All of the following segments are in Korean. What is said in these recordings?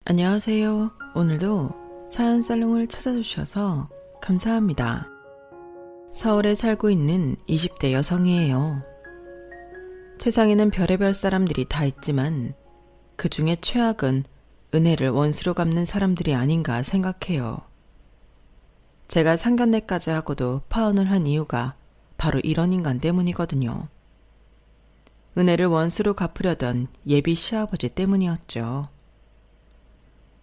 안녕하세요. 오늘도 사연 살롱을 찾아주셔서 감사합니다. 서울에 살고 있는 20대 여성이에요. 세상에는 별의별 사람들이 다 있지만 그 중에 최악은 은혜를 원수로 갚는 사람들이 아닌가 생각해요. 제가 상견례까지 하고도 파혼을 한 이유가 바로 이런 인간 때문이거든요. 은혜를 원수로 갚으려던 예비 시아버지 때문이었죠.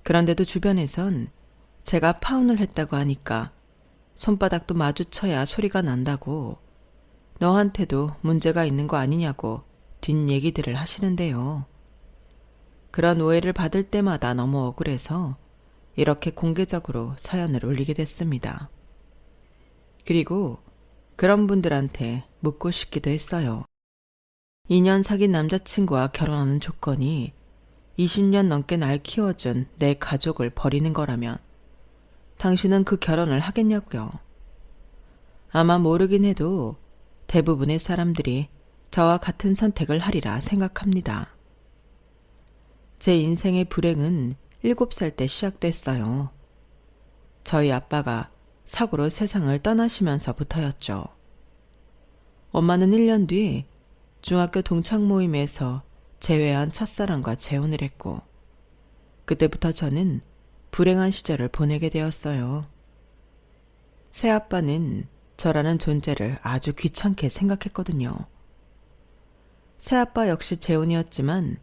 그런데도 주변에선 제가 파혼을 했다고 하니까 손바닥도 마주쳐야 소리가 난다고 너한테도 문제가 있는 거 아니냐고 뒷얘기들을 하시는데요. 그런 오해를 받을 때마다 너무 억울해서 이렇게 공개적으로 사연을 올리게 됐습니다. 그리고 그런 분들한테 묻고 싶기도 했어요. 2년 사귄 남자친구와 결혼하는 조건이 20년 넘게 날 키워준 내 가족을 버리는 거라면 당신은 그 결혼을 하겠냐고요. 아마 모르긴 해도 대부분의 사람들이 저와 같은 선택을 하리라 생각합니다. 제 인생의 불행은 7살 때 시작됐어요. 저희 아빠가 사고로 세상을 떠나시면서부터였죠. 엄마는 1년 뒤 중학교 동창 모임에서 재회한 첫사랑과 재혼을 했고 그때부터 저는 불행한 시절을 보내게 되었어요. 새아빠는 저라는 존재를 아주 귀찮게 생각했거든요. 새아빠 역시 재혼이었지만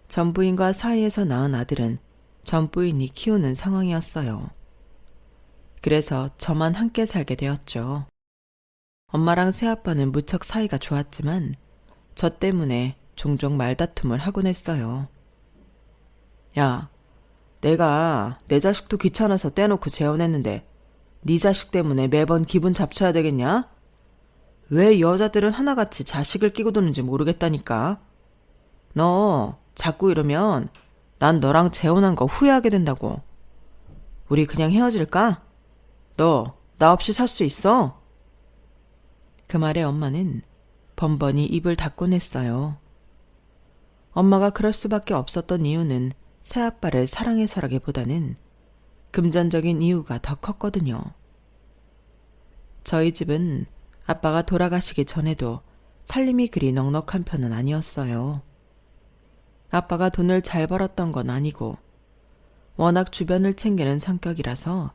전부인과 사이에서 낳은 아들은 전부인이 키우는 상황이었어요. 그래서 저만 함께 살게 되었죠. 엄마랑 새아빠는 무척 사이가 좋았지만 저 때문에 종종 말다툼을 하곤 했어요. 야, 내가 내 자식도 귀찮아서 떼놓고 재혼했는데 네 자식 때문에 매번 기분 잡쳐야 되겠냐? 왜 여자들은 하나같이 자식을 끼고 도는지 모르겠다니까. 너 자꾸 이러면 난 너랑 재혼한 거 후회하게 된다고. 우리 그냥 헤어질까? 너 나 없이 살 수 있어? 그 말에 엄마는 번번이 입을 닫곤 했어요. 엄마가 그럴 수밖에 없었던 이유는 새아빠를 사랑해서라기보다는 금전적인 이유가 더 컸거든요. 저희 집은 아빠가 돌아가시기 전에도 살림이 그리 넉넉한 편은 아니었어요. 아빠가 돈을 잘 벌었던 건 아니고 워낙 주변을 챙기는 성격이라서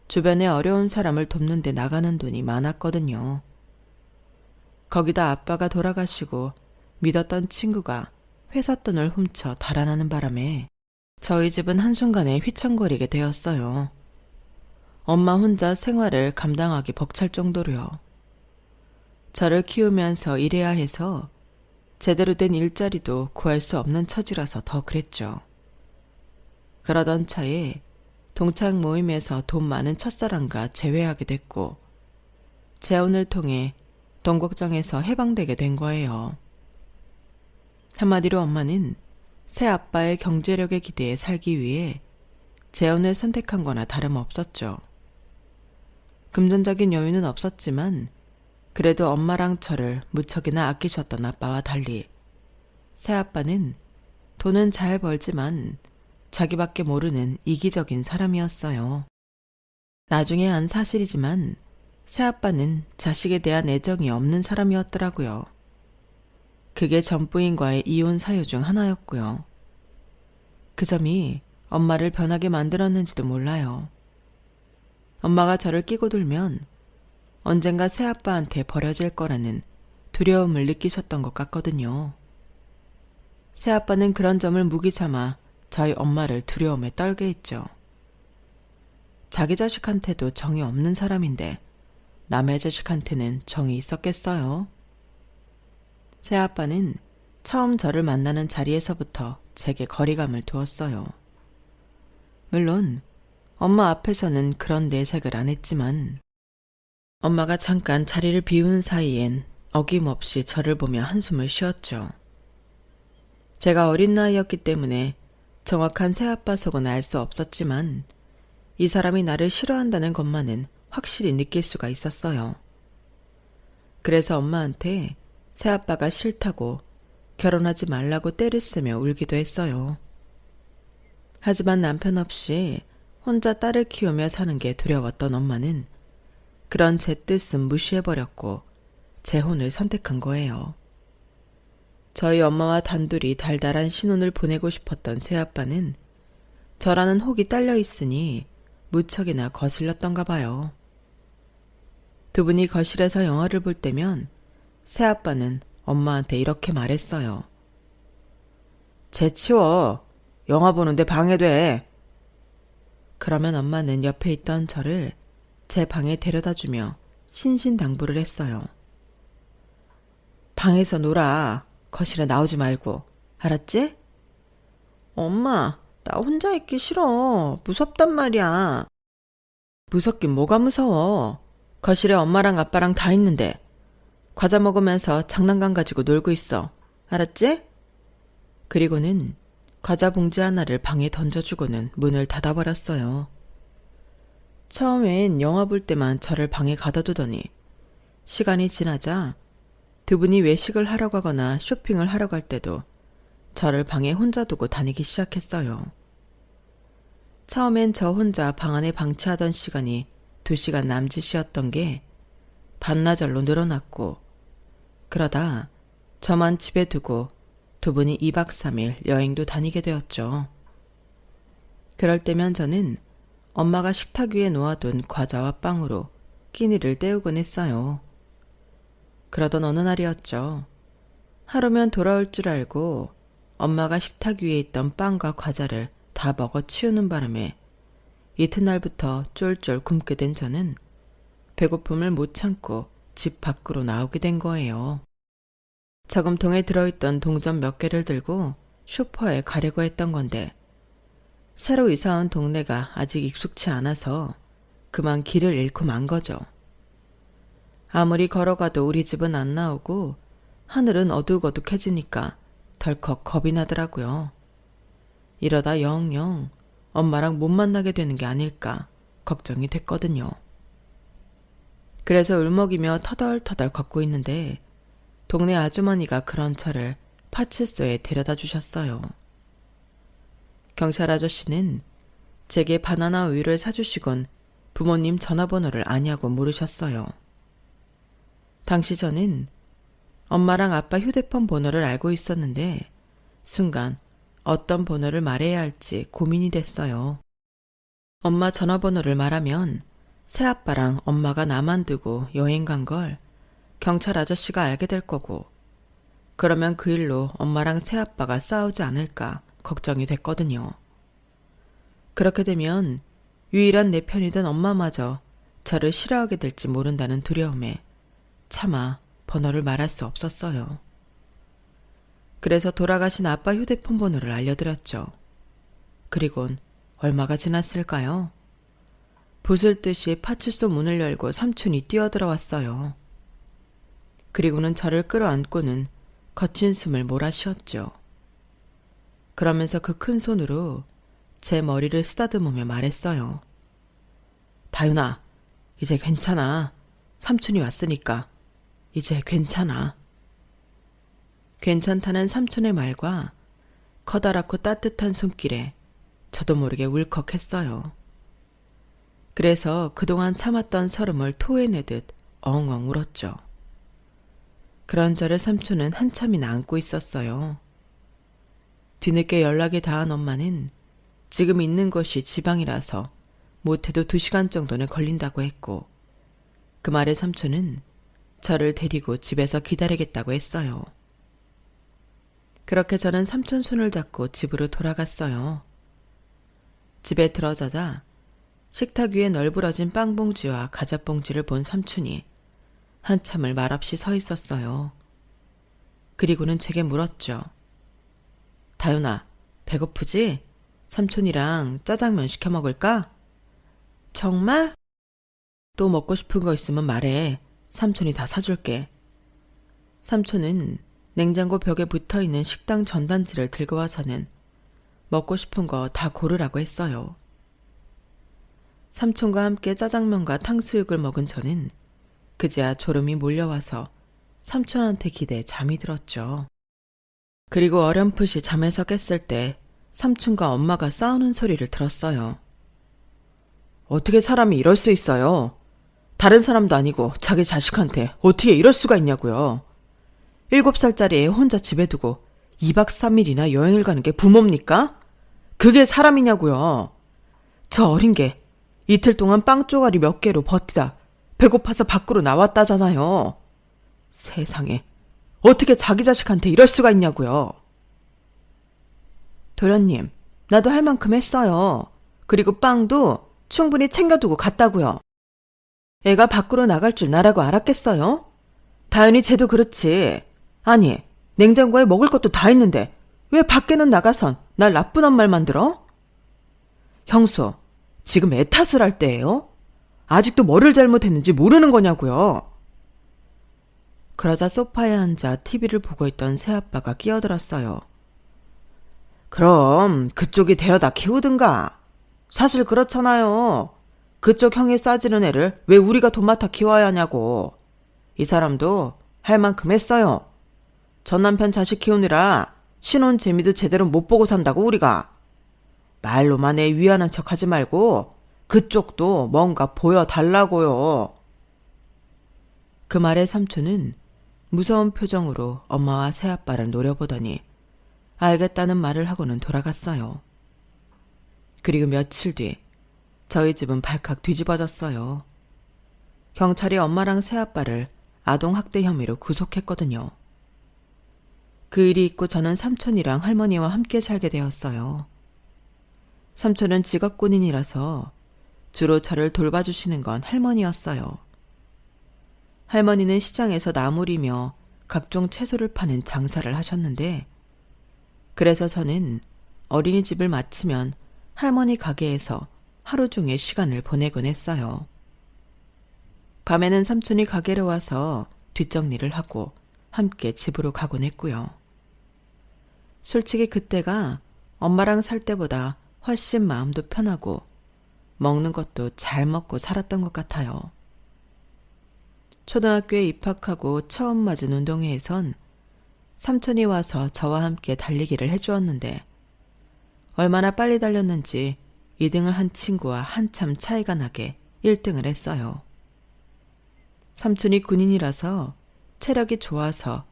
주변에 어려운 사람을 돕는 데 나가는 돈이 많았거든요. 거기다 아빠가 돌아가시고 믿었던 친구가 회사 돈을 훔쳐 달아나는 바람에 저희 집은 한순간에 휘청거리게 되었어요. 엄마 혼자 생활을 감당하기 벅찰 정도로요. 저를 키우면서 일해야 해서 제대로 된 일자리도 구할 수 없는 처지라서 더 그랬죠. 그러던 차에 동창 모임에서 돈 많은 첫사랑과 재회하게 됐고 재혼을 통해 돈 걱정에서 해방되게 된 거예요. 한마디로 엄마는 새 아빠의 경제력에 기대에 살기 위해 재혼을 선택한 거나 다름없었죠. 금전적인 여유는 없었지만 그래도 엄마랑 저를 무척이나 아끼셨던 아빠와 달리 새 아빠는 돈은 잘 벌지만 자기밖에 모르는 이기적인 사람이었어요. 나중에 안 사실이지만 새아빠는 자식에 대한 애정이 없는 사람이었더라고요. 그게 전부인과의 이혼 사유 중 하나였고요. 그 점이 엄마를 변하게 만들었는지도 몰라요. 엄마가 저를 끼고 돌면 언젠가 새아빠한테 버려질 거라는 두려움을 느끼셨던 것 같거든요. 새아빠는 그런 점을 무기 삼아 저희 엄마를 두려움에 떨게 했죠. 자기 자식한테도 정이 없는 사람인데 남의 자식한테는 정이 있었겠어요? 새아빠는 처음 저를 만나는 자리에서부터 제게 거리감을 두었어요. 물론 엄마 앞에서는 그런 내색을 안 했지만 엄마가 잠깐 자리를 비운 사이엔 어김없이 저를 보며 한숨을 쉬었죠. 제가 어린 나이였기 때문에 정확한 새아빠 속은 알 수 없었지만 이 사람이 나를 싫어한다는 것만은 확실히 느낄 수가 있었어요. 그래서 엄마한테 새아빠가 싫다고 결혼하지 말라고 떼를 쓰며 울기도 했어요. 하지만 남편 없이 혼자 딸을 키우며 사는 게 두려웠던 엄마는 그런 제 뜻은 무시해버렸고 제 혼을 선택한 거예요. 저희 엄마와 단둘이 달달한 신혼을 보내고 싶었던 새아빠는 저라는 혹이 딸려 있으니 무척이나 거슬렸던가 봐요. 두 분이 거실에서 영화를 볼 때면 새아빠는 엄마한테 이렇게 말했어요. 쟤 치워. 영화 보는데 방해돼. 그러면 엄마는 옆에 있던 저를 제 방에 데려다주며 신신당부를 했어요. 방에서 놀아. 거실에 나오지 말고. 알았지? 엄마, 나 혼자 있기 싫어. 무섭단 말이야. 무섭긴 뭐가 무서워. 거실에 엄마랑 아빠랑 다 있는데. 과자 먹으면서 장난감 가지고 놀고 있어. 알았지? 그리고는 과자 봉지 하나를 방에 던져주고는 문을 닫아버렸어요. 처음엔 영화 볼 때만 저를 방에 가둬두더니 시간이 지나자 두 분이 외식을 하러 가거나 쇼핑을 하러 갈 때도 저를 방에 혼자 두고 다니기 시작했어요. 처음엔 저 혼자 방 안에 방치하던 시간이 2시간 남짓이었던 게 반나절로 늘어났고, 그러다 저만 집에 두고 두 분이 2박 3일 여행도 다니게 되었죠. 그럴 때면 저는 엄마가 식탁 위에 놓아둔 과자와 빵으로 끼니를 때우곤 했어요. 그러던 어느 날이었죠. 하루면 돌아올 줄 알고 엄마가 식탁 위에 있던 빵과 과자를 다 먹어 치우는 바람에 이튿날부터 쫄쫄 굶게 된 저는 배고픔을 못 참고 집 밖으로 나오게 된 거예요. 저금통에 들어있던 동전 몇 개를 들고 슈퍼에 가려고 했던 건데 새로 이사온 동네가 아직 익숙치 않아서 그만 길을 잃고 만 거죠. 아무리 걸어가도 우리 집은 안 나오고 하늘은 어둑어둑해지니까 덜컥 겁이 나더라고요. 이러다 영영 엄마랑 못 만나게 되는 게 아닐까 걱정이 됐거든요. 그래서 울먹이며 터덜터덜 걷고 있는데 동네 아주머니가 그런 저를 파출소에 데려다 주셨어요. 경찰 아저씨는 제게 바나나 우유를 사주시곤 부모님 전화번호를 아냐고 물으셨어요. 당시 저는 엄마랑 아빠 휴대폰 번호를 알고 있었는데 순간 어떤 번호를 말해야 할지 고민이 됐어요. 엄마 전화번호를 말하면 새아빠랑 엄마가 나만 두고 여행 간 걸 경찰 아저씨가 알게 될 거고, 그러면 그 일로 엄마랑 새아빠가 싸우지 않을까 걱정이 됐거든요. 그렇게 되면 유일한 내 편이던 엄마마저 저를 싫어하게 될지 모른다는 두려움에 차마 번호를 말할 수 없었어요. 그래서 돌아가신 아빠 휴대폰 번호를 알려드렸죠. 그리곤 얼마가 지났을까요? 부술듯이 파출소 문을 열고 삼촌이 뛰어들어왔어요. 그리고는 저를 끌어안고는 거친 숨을 몰아쉬었죠. 그러면서 그 큰 손으로 제 머리를 쓰다듬으며 말했어요. 다윤아, 이제 괜찮아. 삼촌이 왔으니까 이제 괜찮아. 괜찮다는 삼촌의 말과 커다랗고 따뜻한 손길에 저도 모르게 울컥했어요. 그래서 그동안 참았던 설움을 토해내듯 엉엉 울었죠. 그런 저를 삼촌은 한참이나 안고 있었어요. 뒤늦게 연락이 닿은 엄마는 지금 있는 곳이 지방이라서 못해도 2시간 정도는 걸린다고 했고, 그 말에 삼촌은 저를 데리고 집에서 기다리겠다고 했어요. 그렇게 저는 삼촌 손을 잡고 집으로 돌아갔어요. 집에 들어서자 식탁 위에 널브러진 빵봉지와 과자봉지를 본 삼촌이 한참을 말없이 서 있었어요. 그리고는 제게 물었죠. 다윤아, 배고프지? 삼촌이랑 짜장면 시켜 먹을까? 정말? 또 먹고 싶은 거 있으면 말해. 삼촌이 다 사줄게. 삼촌은 냉장고 벽에 붙어있는 식당 전단지를 들고 와서는 먹고 싶은 거 다 고르라고 했어요. 삼촌과 함께 짜장면과 탕수육을 먹은 저는 그제야 졸음이 몰려와서 삼촌한테 기대 잠이 들었죠. 그리고 어렴풋이 잠에서 깼을 때 삼촌과 엄마가 싸우는 소리를 들었어요. 어떻게 사람이 이럴 수 있어요? 다른 사람도 아니고 자기 자식한테 어떻게 이럴 수가 있냐고요. 7살짜리 애 혼자 집에 두고 2박 3일이나 여행을 가는 게 부모입니까? 그게 사람이냐고요. 저 어린 게 이틀 동안 빵 쪼가리 몇 개로 버티다 배고파서 밖으로 나왔다잖아요. 세상에, 어떻게 자기 자식한테 이럴 수가 있냐고요. 도련님, 나도 할 만큼 했어요. 그리고 빵도 충분히 챙겨두고 갔다고요. 애가 밖으로 나갈 줄 나라고 알았겠어요? 다현이 쟤도 그렇지. 아니, 냉장고에 먹을 것도 다 있는데 왜 밖에는 나가선 날 나쁜 엄마를 만들어? 형수, 지금 애 탓을 할 때예요? 아직도 뭐를 잘못했는지 모르는 거냐고요. 그러자 소파에 앉아 TV를 보고 있던 새아빠가 끼어들었어요. 그럼 그쪽이 데려다 키우든가. 사실 그렇잖아요. 그쪽 형이 싸지는 애를 왜 우리가 돈맡아 키워야 하냐고. 이 사람도 할 만큼 했어요. 전 남편 자식 키우느라 신혼 재미도 제대로 못 보고 산다고 우리가. 말로만 애 위하는 척하지 말고 그쪽도 뭔가 보여달라고요. 그 말에 삼촌은 무서운 표정으로 엄마와 새아빠를 노려보더니 알겠다는 말을 하고는 돌아갔어요. 그리고 며칠 뒤 저희 집은 발칵 뒤집어졌어요. 경찰이 엄마랑 새아빠를 아동학대 혐의로 구속했거든요. 그 일이 있고 저는 삼촌이랑 할머니와 함께 살게 되었어요. 삼촌은 직업군인이라서 주로 저를 돌봐주시는 건 할머니였어요. 할머니는 시장에서 나물이며 각종 채소를 파는 장사를 하셨는데, 그래서 저는 어린이집을 마치면 할머니 가게에서 하루 종일 시간을 보내곤 했어요. 밤에는 삼촌이 가게로 와서 뒷정리를 하고 함께 집으로 가곤 했고요. 솔직히 그때가 엄마랑 살 때보다 훨씬 마음도 편하고 먹는 것도 잘 먹고 살았던 것 같아요. 초등학교에 입학하고 처음 맞은 운동회에선 삼촌이 와서 저와 함께 달리기를 해주었는데 얼마나 빨리 달렸는지 2등을 한 친구와 한참 차이가 나게 1등을 했어요. 삼촌이 군인이라서 체력이 좋아서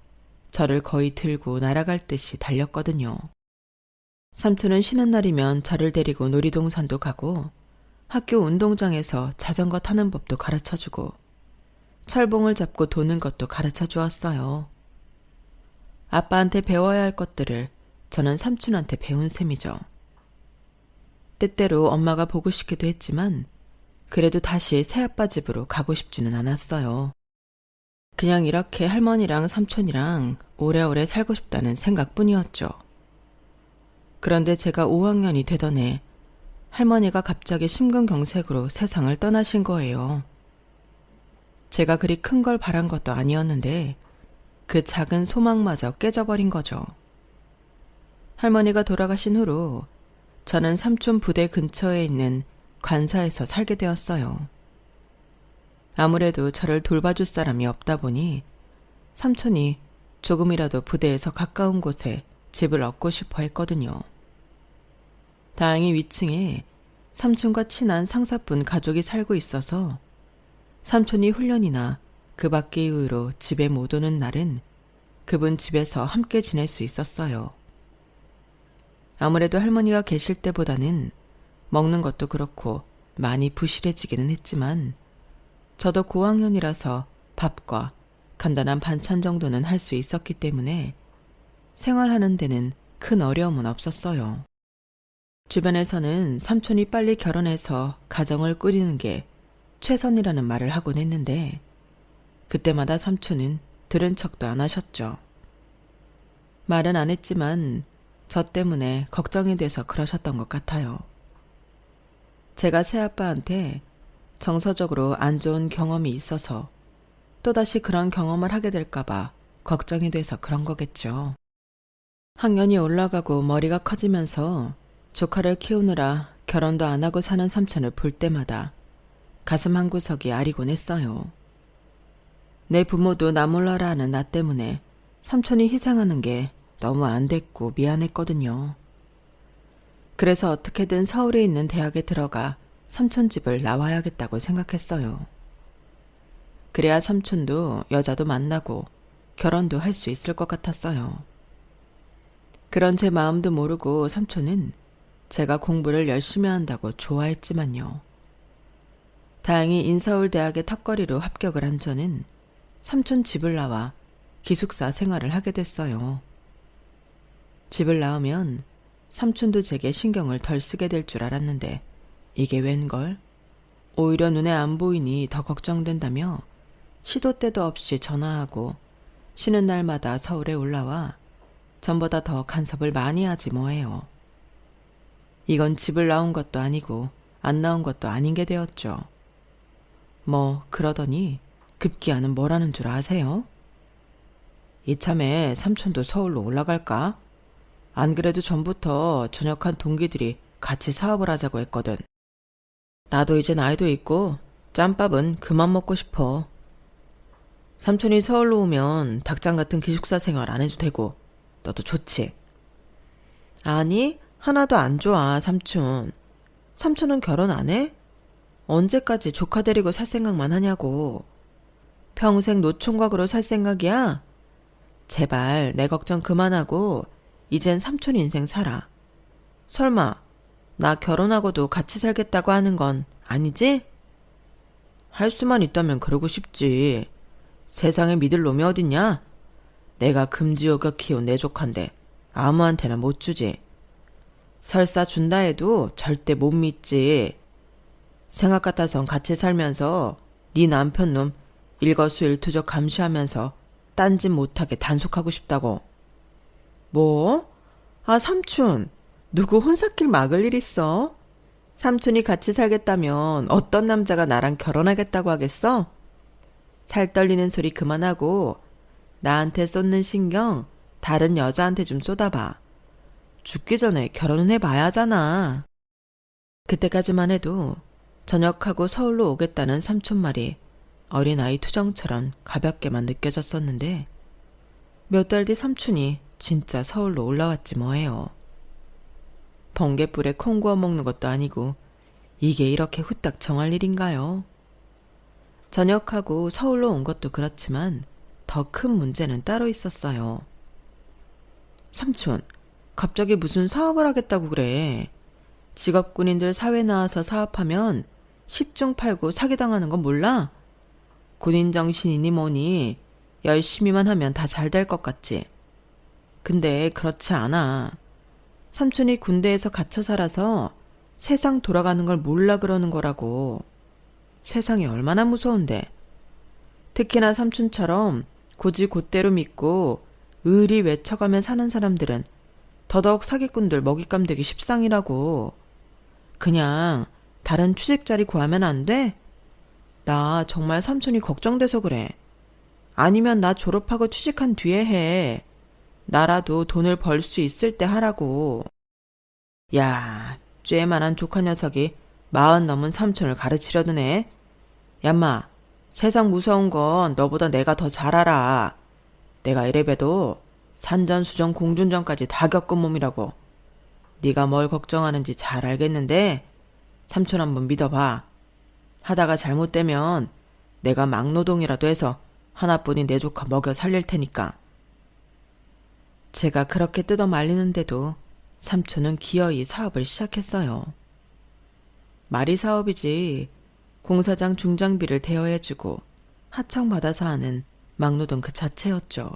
저를 거의 들고 날아갈 듯이 달렸거든요. 삼촌은 쉬는 날이면 저를 데리고 놀이동산도 가고 학교 운동장에서 자전거 타는 법도 가르쳐주고 철봉을 잡고 도는 것도 가르쳐 주었어요. 아빠한테 배워야 할 것들을 저는 삼촌한테 배운 셈이죠. 때때로 엄마가 보고 싶기도 했지만 그래도 다시 새아빠 집으로 가고 싶지는 않았어요. 그냥 이렇게 할머니랑 삼촌이랑 오래오래 살고 싶다는 생각뿐이었죠. 그런데 제가 5학년이 되던 해 할머니가 갑자기 심근경색으로 세상을 떠나신 거예요. 제가 그리 큰 걸 바란 것도 아니었는데 그 작은 소망마저 깨져버린 거죠. 할머니가 돌아가신 후로 저는 삼촌 부대 근처에 있는 관사에서 살게 되었어요. 아무래도 저를 돌봐줄 사람이 없다 보니 삼촌이 조금이라도 부대에서 가까운 곳에 집을 얻고 싶어 했거든요. 다행히 위층에 삼촌과 친한 상사분 가족이 살고 있어서 삼촌이 훈련이나 그 밖의 이유로 집에 못 오는 날은 그분 집에서 함께 지낼 수 있었어요. 아무래도 할머니가 계실 때보다는 먹는 것도 그렇고 많이 부실해지기는 했지만 저도 고학년이라서 밥과 간단한 반찬 정도는 할 수 있었기 때문에 생활하는 데는 큰 어려움은 없었어요. 주변에서는 삼촌이 빨리 결혼해서 가정을 꾸리는 게 최선이라는 말을 하곤 했는데 그때마다 삼촌은 들은 척도 안 하셨죠. 말은 안 했지만 저 때문에 걱정이 돼서 그러셨던 것 같아요. 제가 새아빠한테 정서적으로 안 좋은 경험이 있어서 또다시 그런 경험을 하게 될까봐 걱정이 돼서 그런 거겠죠. 학년이 올라가고 머리가 커지면서 조카를 키우느라 결혼도 안 하고 사는 삼촌을 볼 때마다 가슴 한구석이 아리곤 했어요. 내 부모도 나 몰라라 하는 나 때문에 삼촌이 희생하는 게 너무 안 됐고 미안했거든요. 그래서 어떻게든 서울에 있는 대학에 들어가 삼촌 집을 나와야겠다고 생각했어요. 그래야 삼촌도 여자도 만나고 결혼도 할 수 있을 것 같았어요. 그런 제 마음도 모르고 삼촌은 제가 공부를 열심히 한다고 좋아했지만요. 다행히 인서울대학의 턱걸이로 합격을 한 저는 삼촌 집을 나와 기숙사 생활을 하게 됐어요. 집을 나오면 삼촌도 제게 신경을 덜 쓰게 될 줄 알았는데 이게 웬걸? 오히려 눈에 안 보이니 더 걱정된다며 시도 때도 없이 전화하고 쉬는 날마다 서울에 올라와 전보다 더 간섭을 많이 하지 뭐예요. 이건 집을 나온 것도 아니고 안 나온 것도 아닌 게 되었죠. 뭐 그러더니 급기야는 뭐라는 줄 아세요? 이참에 삼촌도 서울로 올라갈까? 안 그래도 전부터 전역한 동기들이 같이 사업을 하자고 했거든. 나도 이제 나이도 있고 짬밥은 그만 먹고 싶어. 삼촌이 서울로 오면 닭장 같은 기숙사 생활 안 해도 되고 너도 좋지. 아니 하나도 안 좋아 삼촌. 삼촌은 결혼 안 해? 언제까지 조카 데리고 살 생각만 하냐고. 평생 노총각으로 살 생각이야? 제발 내 걱정 그만하고 이젠 삼촌 인생 살아. 설마 나 결혼하고도 같이 살겠다고 하는 건 아니지? 할 수만 있다면 그러고 싶지. 세상에 믿을 놈이 어딨냐? 내가 금지어가 키운 내 조카인데 아무한테나 못 주지. 설사 준다 해도 절대 못 믿지. 생각 같아선 같이 살면서 네 남편놈 일거수일투족 감시하면서 딴짓 못하게 단속하고 싶다고. 뭐? 아 삼촌, 누구 혼사길 막을 일 있어? 삼촌이 같이 살겠다면 어떤 남자가 나랑 결혼하겠다고 하겠어? 살 떨리는 소리 그만하고 나한테 쏟는 신경 다른 여자한테 좀 쏟아봐. 죽기 전에 결혼은 해봐야 하잖아. 그때까지만 해도 전역하고 서울로 오겠다는 삼촌 말이 어린아이 투정처럼 가볍게만 느껴졌었는데 몇 달 뒤 삼촌이 진짜 서울로 올라왔지 뭐예요. 번갯불에 콩 구워 먹는 것도 아니고 이게 이렇게 후딱 정할 일인가요? 전역하고 서울로 온 것도 그렇지만 더 큰 문제는 따로 있었어요. 삼촌, 갑자기 무슨 사업을 하겠다고 그래. 직업군인들 사회 나와서 사업하면 10중 8구 사기당하는 건 몰라? 군인 정신이니 뭐니 열심히만 하면 다 잘 될 것 같지. 근데 그렇지 않아. 삼촌이 군대에서 갇혀 살아서 세상 돌아가는 걸 몰라 그러는 거라고. 세상이 얼마나 무서운데. 특히나 삼촌처럼 고지 곧대로 믿고 의리 외쳐가며 사는 사람들은 더더욱 사기꾼들 먹잇감 되기 십상이라고. 그냥 다른 취직 자리 구하면 안 돼? 나 정말 삼촌이 걱정돼서 그래. 아니면 나 졸업하고 취직한 뒤에 해. 나라도 돈을 벌 수 있을 때 하라고. 야, 쬐만한 조카 녀석이 40 넘은 삼촌을 가르치려 드네. 얌마, 세상 무서운 건 너보다 내가 더 잘 알아. 내가 이래봬도 산전수전 공중전까지 다 겪은 몸이라고. 네가 뭘 걱정하는지 잘 알겠는데 삼촌 한번 믿어봐. 하다가 잘못되면 내가 막노동이라도 해서 하나뿐인 내 조카 먹여 살릴 테니까. 제가 그렇게 뜯어 말리는데도 삼촌은 기어이 사업을 시작했어요. 말이 사업이지 공사장 중장비를 대여해주고 하청받아서 하는 막노동 그 자체였죠.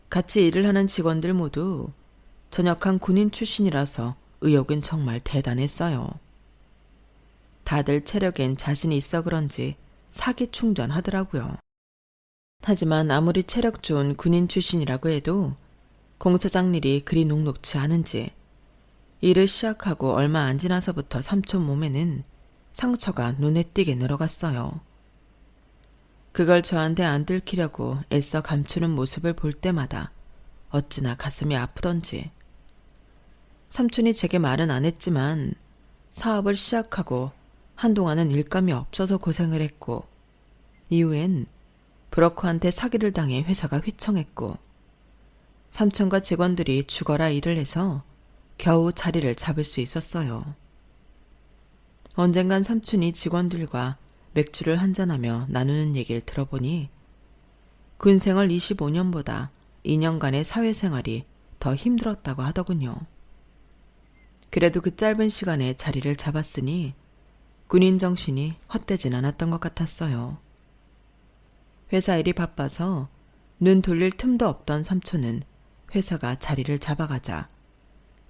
같이 일을 하는 직원들 모두 전역한 군인 출신이라서 의욕은 정말 대단했어요. 다들 체력엔 자신이 있어 그런지 사기 충전하더라고요. 하지만 아무리 체력 좋은 군인 출신이라고 해도 공사장 일이 그리 녹록지 않은지 일을 시작하고 얼마 안 지나서부터 삼촌 몸에는 상처가 눈에 띄게 늘어갔어요. 그걸 저한테 안 들키려고 애써 감추는 모습을 볼 때마다 어찌나 가슴이 아프던지. 삼촌이 제게 말은 안 했지만 사업을 시작하고 한동안은 일감이 없어서 고생을 했고 이후엔 브로커한테 사기를 당해 회사가 휘청했고 삼촌과 직원들이 죽어라 일을 해서 겨우 자리를 잡을 수 있었어요. 언젠간 삼촌이 직원들과 맥주를 한잔하며 나누는 얘기를 들어보니 군생활 25년보다 2년간의 사회생활이 더 힘들었다고 하더군요. 그래도 그 짧은 시간에 자리를 잡았으니 군인 정신이 헛되진 않았던 것 같았어요. 회사 일이 바빠서 눈 돌릴 틈도 없던 삼촌은 회사가 자리를 잡아가자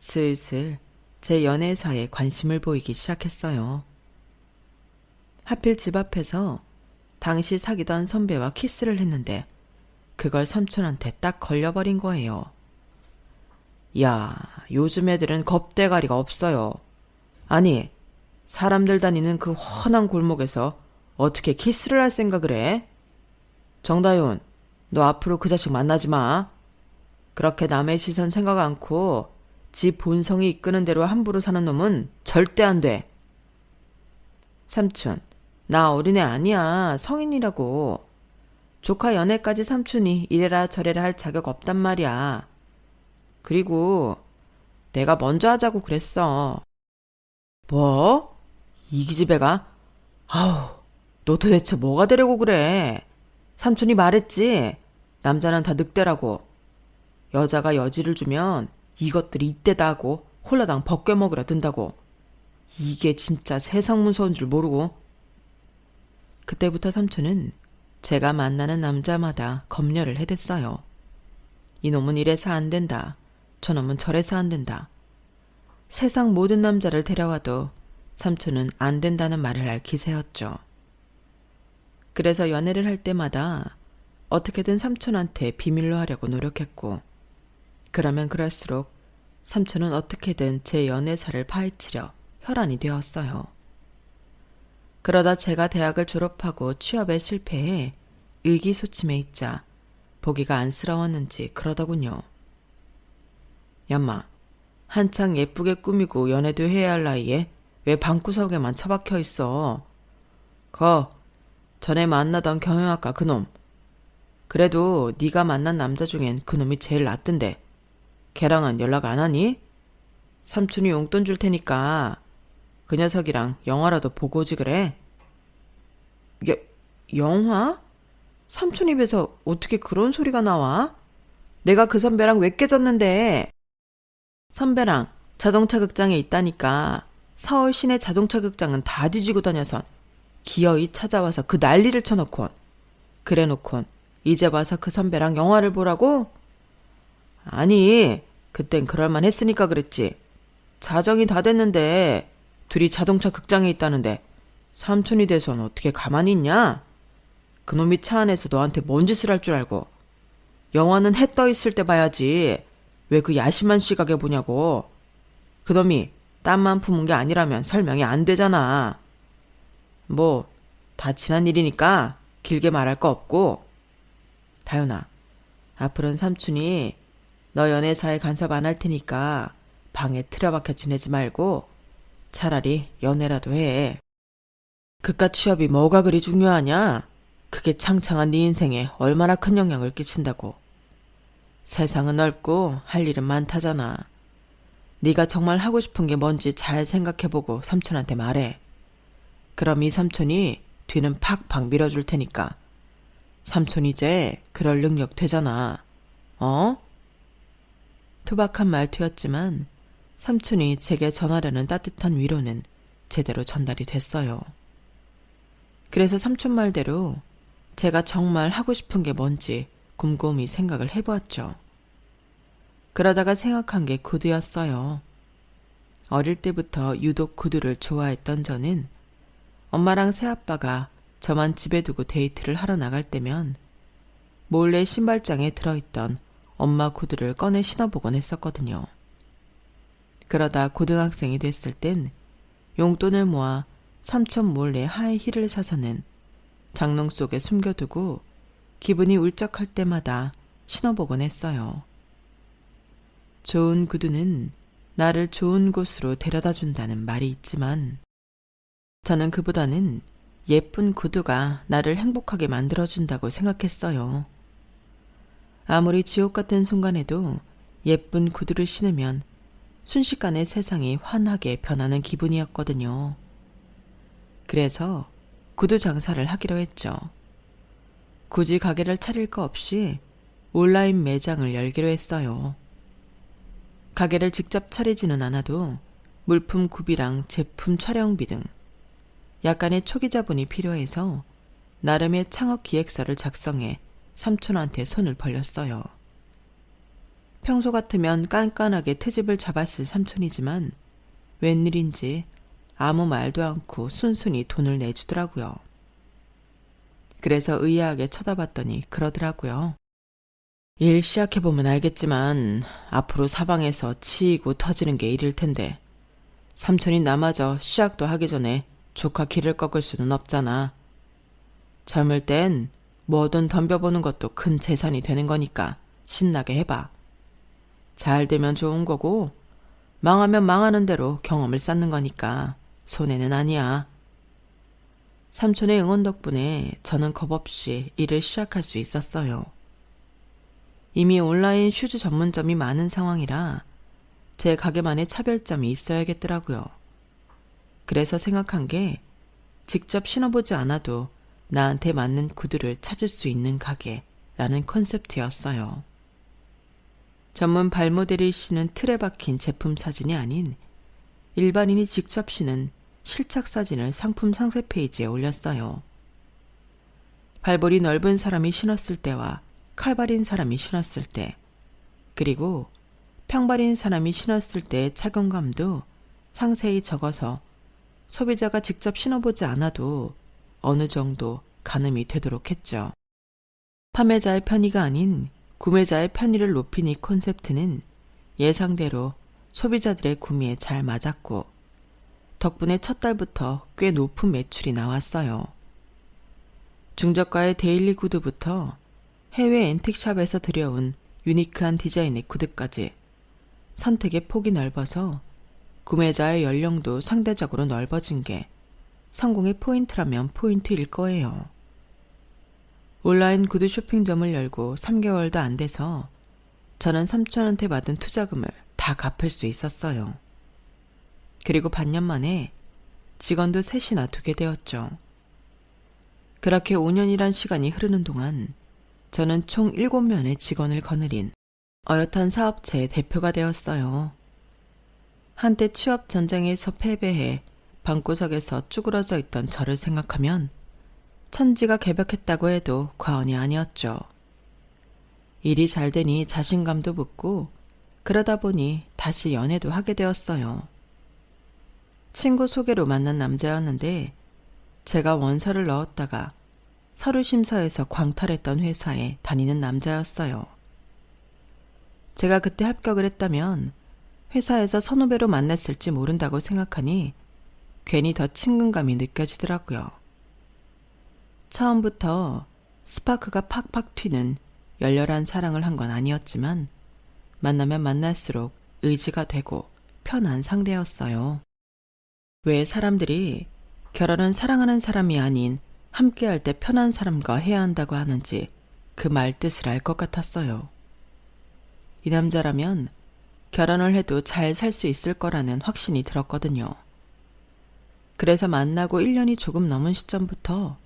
슬슬 제 연애사에 관심을 보이기 시작했어요. 하필 집 앞에서 당시 사귀던 선배와 키스를 했는데 그걸 삼촌한테 딱 걸려버린 거예요. 야, 요즘 애들은 겁대가리가 없어요. 아니, 사람들 다니는 그 훤한 골목에서 어떻게 키스를 할 생각을 해? 정다윤, 너 앞으로 그 자식 만나지 마. 그렇게 남의 시선 생각 않고 지 본성이 이끄는 대로 함부로 사는 놈은 절대 안 돼. 삼촌, 나 어린애 아니야. 성인이라고. 조카 연애까지 삼촌이 이래라 저래라 할 자격 없단 말이야. 그리고 내가 먼저 하자고 그랬어. 뭐? 이 기집애가? 아우, 너 도대체 뭐가 되려고 그래? 삼촌이 말했지. 남자는 다 늑대라고. 여자가 여지를 주면 이것들이 이때다 하고 홀라당 벗겨 먹으려 든다고. 이게 진짜 세상 무서운 줄 모르고. 그때부터 삼촌은 제가 만나는 남자마다 검열을 해댔어요. 이놈은 이래서 안 된다. 저놈은 저래서 안 된다. 세상 모든 남자를 데려와도 삼촌은 안 된다는 말을 할 기세였죠. 그래서 연애를 할 때마다 어떻게든 삼촌한테 비밀로 하려고 노력했고, 그러면 그럴수록 삼촌은 어떻게든 제 연애사를 파헤치려 혈안이 되었어요. 그러다 제가 대학을 졸업하고 취업에 실패해 의기소침해 있자 보기가 안쓰러웠는지 그러더군요. 얌마, 한창 예쁘게 꾸미고 연애도 해야 할 나이에 왜 방구석에만 처박혀 있어? 전에 만나던 경영학과 그놈. 그래도 네가 만난 남자 중엔 그놈이 제일 낫던데. 걔랑은 연락 안 하니? 삼촌이 용돈 줄 테니까 그 녀석이랑 영화라도 보고 오지 그래. 영화? 삼촌 입에서 어떻게 그런 소리가 나와? 내가 그 선배랑 왜 깨졌는데? 선배랑 자동차 극장에 있다니까. 서울 시내 자동차 극장은 다 뒤지고 다녀선 기어이 찾아와서 그 난리를 쳐놓곤. 그래놓곤 이제 와서 그 선배랑 영화를 보라고? 아니, 그땐 그럴만 했으니까 그랬지. 자정이 다 됐는데 둘이 자동차 극장에 있다는데 삼촌이 돼선 어떻게 가만히 있냐? 그놈이 차 안에서 너한테 뭔 짓을 할 줄 알고. 영화는 해 떠 있을 때 봐야지. 왜 그 야심한 시각에 보냐고. 그놈이 땀만 품은 게 아니라면 설명이 안 되잖아. 뭐 다 지난 일이니까 길게 말할 거 없고. 다윤아, 앞으로는 삼촌이 너 연애사에 간섭 안 할 테니까 방에 틀어박혀 지내지 말고 차라리 연애라도 해. 그깟 취업이 뭐가 그리 중요하냐? 그게 창창한 네 인생에 얼마나 큰 영향을 끼친다고. 세상은 넓고 할 일은 많다잖아. 네가 정말 하고 싶은 게 뭔지 잘 생각해보고 삼촌한테 말해. 그럼 이 삼촌이 뒤는 팍팍 밀어줄 테니까. 삼촌 이제 그럴 능력 되잖아. 어? 투박한 말투였지만 삼촌이 제게 전하려는 따뜻한 위로는 제대로 전달이 됐어요. 그래서 삼촌 말대로 제가 정말 하고 싶은 게 뭔지 곰곰이 생각을 해보았죠. 그러다가 생각한 게 구두였어요. 어릴 때부터 유독 구두를 좋아했던 저는 엄마랑 새아빠가 저만 집에 두고 데이트를 하러 나갈 때면 몰래 신발장에 들어있던 엄마 구두를 꺼내 신어보곤 했었거든요. 그러다 고등학생이 됐을 땐 용돈을 모아 삼촌 몰래 하이힐을 사서는 장롱 속에 숨겨두고 기분이 울적할 때마다 신어보곤 했어요. 좋은 구두는 나를 좋은 곳으로 데려다 준다는 말이 있지만 저는 그보다는 예쁜 구두가 나를 행복하게 만들어준다고 생각했어요. 아무리 지옥 같은 순간에도 예쁜 구두를 신으면 순식간에 세상이 환하게 변하는 기분이었거든요. 그래서 구두 장사를 하기로 했죠. 굳이 가게를 차릴 거 없이 온라인 매장을 열기로 했어요. 가게를 직접 차리지는 않아도 물품 구비랑 제품 촬영비 등 약간의 초기 자본이 필요해서 나름의 창업 기획서를 작성해 삼촌한테 손을 벌렸어요. 평소 같으면 깐깐하게 트집을 잡았을 삼촌이지만 웬일인지 아무 말도 않고 순순히 돈을 내주더라고요. 그래서 의아하게 쳐다봤더니 그러더라고요. 일 시작해보면 알겠지만 앞으로 사방에서 치이고 터지는 게 일일 텐데 삼촌이 나마저 시작도 하기 전에 조카 길을 꺾을 수는 없잖아. 젊을 땐 뭐든 덤벼보는 것도 큰 재산이 되는 거니까 신나게 해봐. 잘 되면 좋은 거고 망하면 망하는 대로 경험을 쌓는 거니까 손해는 아니야. 삼촌의 응원 덕분에 저는 겁없이 일을 시작할 수 있었어요. 이미 온라인 슈즈 전문점이 많은 상황이라 제 가게만의 차별점이 있어야겠더라고요. 그래서 생각한 게 직접 신어보지 않아도 나한테 맞는 구두를 찾을 수 있는 가게라는 컨셉트였어요. 전문 발모델이 신은 틀에 박힌 제품 사진이 아닌 일반인이 직접 신은 실착 사진을 상품 상세 페이지에 올렸어요. 발볼이 넓은 사람이 신었을 때와 칼발인 사람이 신었을 때, 그리고 평발인 사람이 신었을 때의 착용감도 상세히 적어서 소비자가 직접 신어보지 않아도 어느 정도 가늠이 되도록 했죠. 판매자의 편의가 아닌 구매자의 편의를 높인 이 콘셉트는 예상대로 소비자들의 구매에 잘 맞았고 덕분에 첫 달부터 꽤 높은 매출이 나왔어요. 중저가의 데일리 구두부터 해외 앤틱샵에서 들여온 유니크한 디자인의 구두까지 선택의 폭이 넓어서 구매자의 연령도 상대적으로 넓어진 게 성공의 포인트라면 포인트일 거예요. 온라인 구두 쇼핑점을 열고 3개월도 안 돼서 저는 삼촌한테 받은 투자금을 다 갚을 수 있었어요. 그리고 반년 만에 직원도 셋이나 두게 되었죠. 그렇게 5년이란 시간이 흐르는 동안 저는 총 7명의 직원을 거느린 어엿한 사업체의 대표가 되었어요. 한때 취업 전쟁에서 패배해 방구석에서 쭈그러져 있던 저를 생각하면 천지가 개벽했다고 해도 과언이 아니었죠. 일이 잘 되니 자신감도 붙고 그러다 보니 다시 연애도 하게 되었어요. 친구 소개로 만난 남자였는데 제가 원서를 넣었다가 서류 심사에서 광탈했던 회사에 다니는 남자였어요. 제가 그때 합격을 했다면 회사에서 선후배로 만났을지 모른다고 생각하니 괜히 더 친근감이 느껴지더라고요. 처음부터 스파크가 팍팍 튀는 열렬한 사랑을 한 건 아니었지만 만나면 만날수록 의지가 되고 편한 상대였어요. 왜 사람들이 결혼은 사랑하는 사람이 아닌 함께할 때 편한 사람과 해야 한다고 하는지 그 말 뜻을 알 것 같았어요. 이 남자라면 결혼을 해도 잘 살 수 있을 거라는 확신이 들었거든요. 그래서 만나고 1년이 조금 넘은 시점부터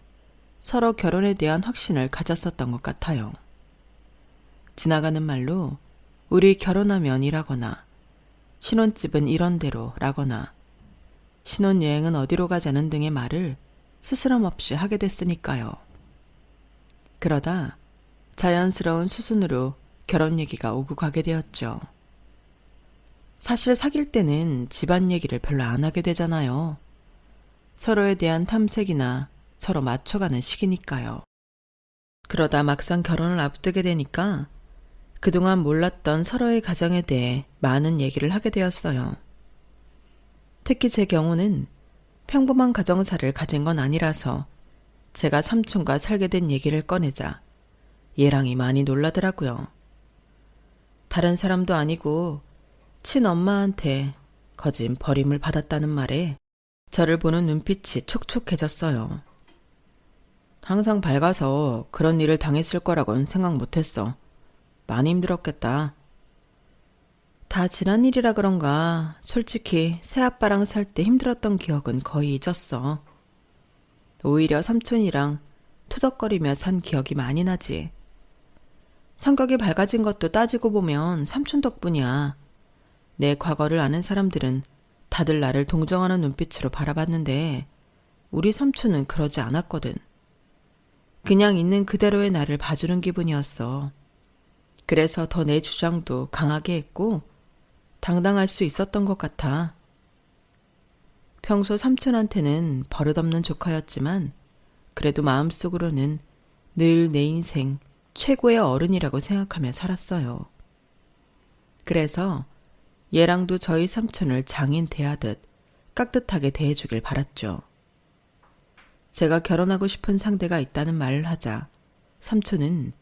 서로 결혼에 대한 확신을 가졌었던 것 같아요. 지나가는 말로 우리 결혼하면 이라거나 신혼집은 이런대로 라거나 신혼여행은 어디로 가자는 등의 말을 스스럼 없이 하게 됐으니까요. 그러다 자연스러운 수순으로 결혼 얘기가 오고 가게 되었죠. 사실 사귈 때는 집안 얘기를 별로 안 하게 되잖아요. 서로에 대한 탐색이나 서로 맞춰가는 시기니까요. 그러다 막상 결혼을 앞두게 되니까 그동안 몰랐던 서로의 가정에 대해 많은 얘기를 하게 되었어요. 특히 제 경우는 평범한 가정사를 가진 건 아니라서 제가 삼촌과 살게 된 얘기를 꺼내자 얘랑이 많이 놀라더라고요. 다른 사람도 아니고 친엄마한테 거진 버림을 받았다는 말에 저를 보는 눈빛이 촉촉해졌어요. 항상 밝아서 그런 일을 당했을 거라고는 생각 못했어. 많이 힘들었겠다. 다 지난 일이라 그런가 솔직히 새아빠랑 살 때 힘들었던 기억은 거의 잊었어. 오히려 삼촌이랑 투덕거리며 산 기억이 많이 나지. 성격이 밝아진 것도 따지고 보면 삼촌 덕분이야. 내 과거를 아는 사람들은 다들 나를 동정하는 눈빛으로 바라봤는데 우리 삼촌은 그러지 않았거든. 그냥 있는 그대로의 나를 봐주는 기분이었어. 그래서 더 내 주장도 강하게 했고 당당할 수 있었던 것 같아. 평소 삼촌한테는 버릇없는 조카였지만 그래도 마음속으로는 늘 내 인생 최고의 어른이라고 생각하며 살았어요. 그래서 얘랑도 저희 삼촌을 장인 대하듯 깍듯하게 대해주길 바랐죠. 제가 결혼하고 싶은 상대가 있다는 말을 하자 삼촌은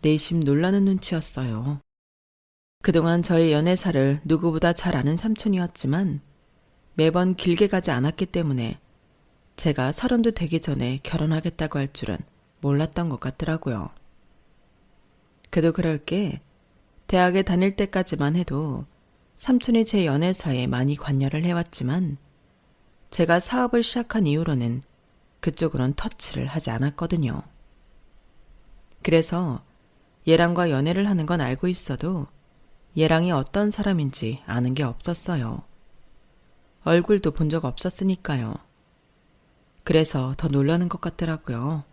내심 놀라는 눈치였어요. 그동안 저의 연애사를 누구보다 잘 아는 삼촌이었지만 매번 길게 가지 않았기 때문에 제가 30도 되기 전에 결혼하겠다고 할 줄은 몰랐던 것 같더라고요. 그도 그럴 게 대학에 다닐 때까지만 해도 삼촌이 제 연애사에 많이 관여를 해왔지만 제가 사업을 시작한 이후로는 그쪽으론 터치를 하지 않았거든요. 그래서 얘랑과 연애를 하는 건 알고 있어도 얘랑이 어떤 사람인지 아는 게 없었어요. 얼굴도 본 적 없었으니까요. 그래서 더 놀라는 것 같더라고요.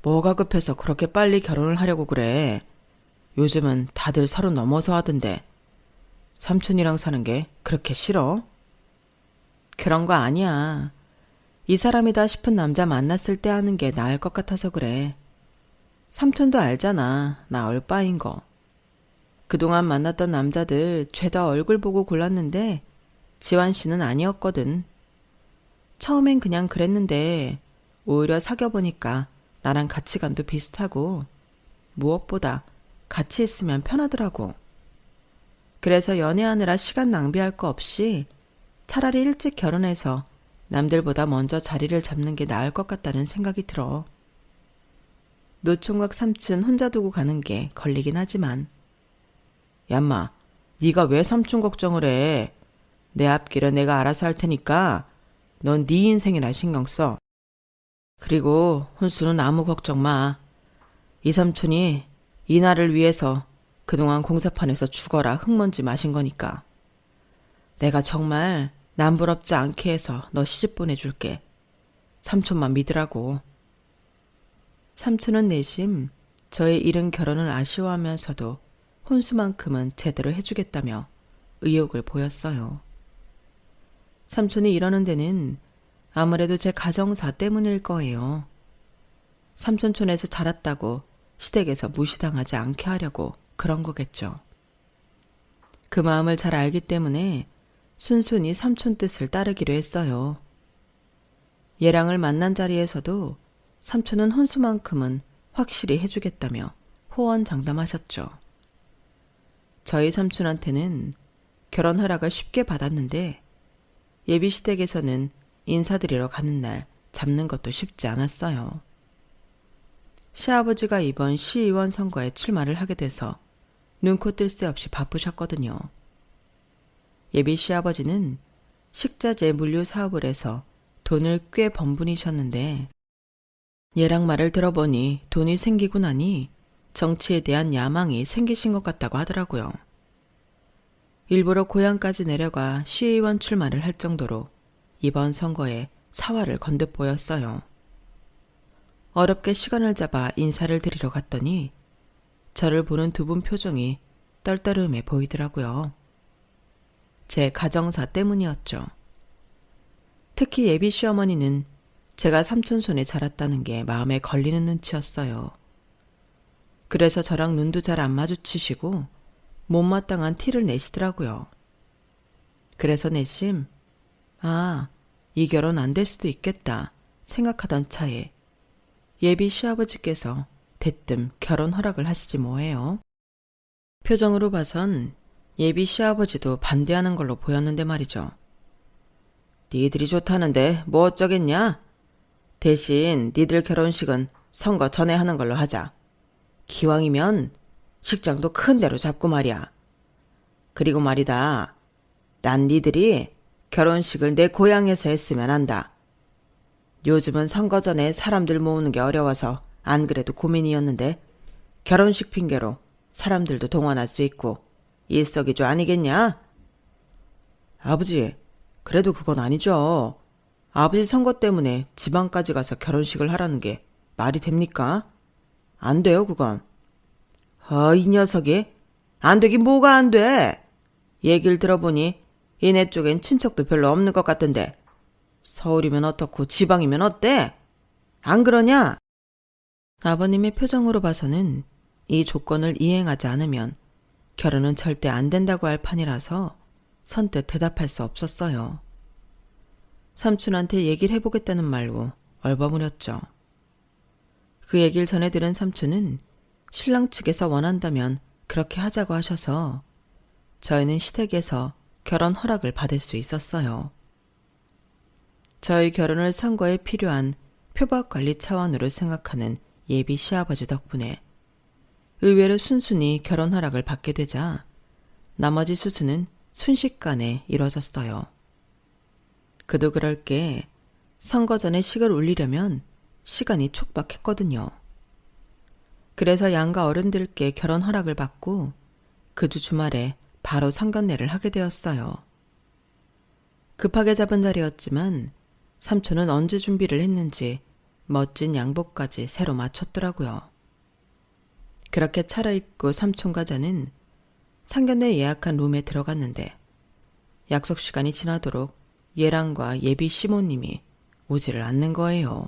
뭐가 급해서 그렇게 빨리 결혼을 하려고 그래. 요즘은 다들 30 넘어서 하던데 삼촌이랑 사는 게 그렇게 싫어? 그런 거 아니야. 이 사람이다 싶은 남자 만났을 때 하는 게 나을 것 같아서 그래. 삼촌도 알잖아. 나 얼빠인 거. 그동안 만났던 남자들 죄다 얼굴 보고 골랐는데 지환 씨는 아니었거든. 처음엔 그냥 그랬는데 오히려 사귀어보니까 나랑 가치관도 비슷하고 무엇보다 같이 있으면 편하더라고. 그래서 연애하느라 시간 낭비할 거 없이 차라리 일찍 결혼해서 남들보다 먼저 자리를 잡는 게 나을 것 같다는 생각이 들어. 노총각 삼촌 혼자 두고 가는 게 걸리긴 하지만 얌마, 네가 왜 삼촌 걱정을 해? 내 앞길은 내가 알아서 할 테니까 넌 네 인생이나 신경 써. 그리고 혼수는 아무 걱정 마. 이 삼촌이 이 날을 위해서 그동안 공사판에서 죽어라 흙먼지 마신 거니까. 내가 정말 남부럽지 않게 해서 너 시집 보내줄게. 삼촌만 믿으라고. 삼촌은 내심 저의 이른 결혼을 아쉬워하면서도 혼수만큼은 제대로 해주겠다며 의욕을 보였어요. 삼촌이 이러는 데는 아무래도 제 가정사 때문일 거예요. 삼촌촌에서 자랐다고 시댁에서 무시당하지 않게 하려고 그런 거겠죠. 그 마음을 잘 알기 때문에 순순히 삼촌 뜻을 따르기로 했어요. 얘랑을 만난 자리에서도 삼촌은 혼수만큼은 확실히 해주겠다며 호언장담하셨죠. 저희 삼촌한테는 결혼 허락을 쉽게 받았는데 예비 시댁에서는 인사드리러 가는 날 잡는 것도 쉽지 않았어요. 시아버지가 이번 시의원 선거에 출마를 하게 돼서 눈코 뜰 새 없이 바쁘셨거든요. 예비 시아버지는 식자재 물류 사업을 해서 돈을 꽤 번 분이셨는데 얘랑 말을 들어보니 돈이 생기고 나니 정치에 대한 야망이 생기신 것 같다고 하더라고요. 일부러 고향까지 내려가 시의원 출마를 할 정도로 이번 선거에 사활을 건듯 보였어요. 어렵게 시간을 잡아 인사를 드리러 갔더니 저를 보는 두 분 표정이 떨떠름해 보이더라고요. 제 가정사 때문이었죠. 특히 예비 시어머니는 제가 삼촌 손에 자랐다는 게 마음에 걸리는 눈치였어요. 그래서 저랑 눈도 잘 안 마주치시고 못마땅한 티를 내시더라고요. 그래서 내심 이 결혼 안 될 수도 있겠다 생각하던 차에 예비 시아버지께서 대뜸 결혼 허락을 하시지 뭐예요. 표정으로 봐선 예비 시아버지도 반대하는 걸로 보였는데 말이죠. 니들이 좋다는데 뭐 어쩌겠냐? 대신 니들 결혼식은 선거 전에 하는 걸로 하자. 기왕이면 식장도 큰 데로 잡고 말이야. 그리고 말이다. 난 니들이 결혼식을 내 고향에서 했으면 한다. 요즘은 선거 전에 사람들 모으는 게 어려워서 안 그래도 고민이었는데 결혼식 핑계로 사람들도 동원할 수 있고 일석이조 아니겠냐? 아버지, 그래도 그건 아니죠. 아버지 선거 때문에 지방까지 가서 결혼식을 하라는 게 말이 됩니까? 안 돼요, 그건. 이 녀석이? 안 되긴 뭐가 안 돼? 얘기를 들어보니 이네 쪽엔 친척도 별로 없는 것 같던데 서울이면 어떻고 지방이면 어때? 안 그러냐? 아버님의 표정으로 봐서는 이 조건을 이행하지 않으면 결혼은 절대 안 된다고 할 판이라서 선뜻 대답할 수 없었어요. 삼촌한테 얘기를 해보겠다는 말로 얼버무렸죠. 그 얘기를 전해 들은 삼촌은 신랑 측에서 원한다면 그렇게 하자고 하셔서 저희는 시댁에서 결혼 허락을 받을 수 있었어요. 저희 결혼을 선거에 필요한 표박 관리 차원으로 생각하는 예비 시아버지 덕분에 의외로 순순히 결혼 허락을 받게 되자 나머지 수순은 순식간에 이뤄졌어요. 그도 그럴 게 선거 전에 식을 올리려면 시간이 촉박했거든요. 그래서 양가 어른들께 결혼 허락을 받고 그 주 주말에 바로 상견례를 하게 되었어요. 급하게 잡은 자리였지만 삼촌은 언제 준비를 했는지 멋진 양복까지 새로 맞췄더라고요. 그렇게 차려입고 삼촌과 저는 상견례 예약한 룸에 들어갔는데 약속 시간이 지나도록 예랑과 예비 시모님이 오지를 않는 거예요.